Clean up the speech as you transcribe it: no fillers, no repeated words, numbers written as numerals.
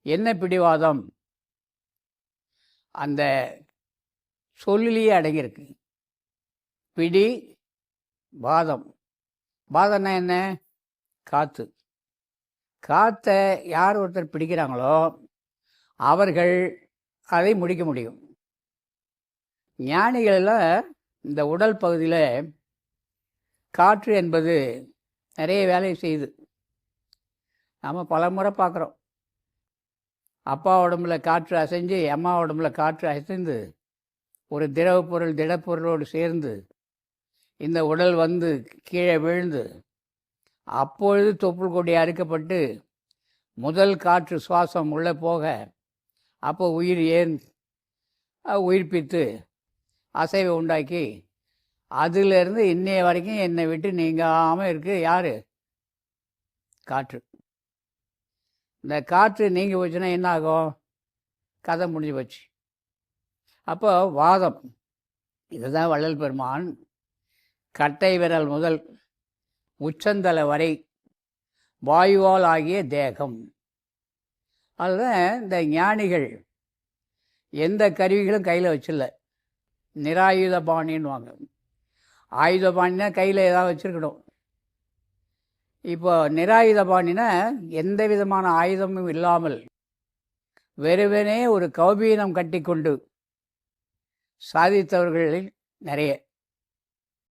என்ன பிடிவாதம் அந்த சொல்லிலேயே அடங்கியிருக்கு. பிடி வாதம். வாதம்னா என்ன? காற்று. காற்றை யார் ஒருத்தர் பிடிக்கிறாங்களோ அவர்கள் அதை முடிக்க முடியும். ஞானிகளெல்லாம் இந்த உடல் பகுதியில் காற்று என்பது நிறைய வேலையை செய்யுது. நாம் பல முறை பார்க்குறோம். அப்பா உடம்புல காற்று அசைஞ்சு அம்மா உடம்புல காற்று அசைந்து ஒரு திரவப்பொருள் திடப்பொருளோடு சேர்ந்து இந்த உடல் வந்து கீழே விழுந்து அப்பொழுது தொப்புள் கொடி அறுக்கப்பட்டு முதல் காற்று சுவாசம் உள்ளே போக அப்போ உயிர் உயிர்ப்பித்து அசைவை உண்டாக்கி அதிலிருந்து இன்னைய வரைக்கும் என்னை விட்டு நீங்காமல் இருக்குது யார்? காற்று. இந்த காற்று நீங்கி போச்சுன்னா என்ன ஆகும்? கதை முடிஞ்சு போச்சு. அப்போ வாதம். இதுதான் வள்ளல் பெருமான் கட்டை விரல் முதல் உச்சந்தலை வரை வாயுவால் ஆகிய தேகம். அதுதான் இந்த ஞானிகள் எந்த கருவிகளும் கையில் வச்சிடல. நிராயுத பாணின்னுவாங்க. ஆயுத பாணினா கையில் ஏதாவது வச்சுருக்கணும். இப்போ நிராயுத பாணினா எந்த விதமான ஆயுதமும் இல்லாமல் வெறுவனே ஒரு கௌபீனம் கட்டி கொண்டு சாதித்தவர்களில் நிறைய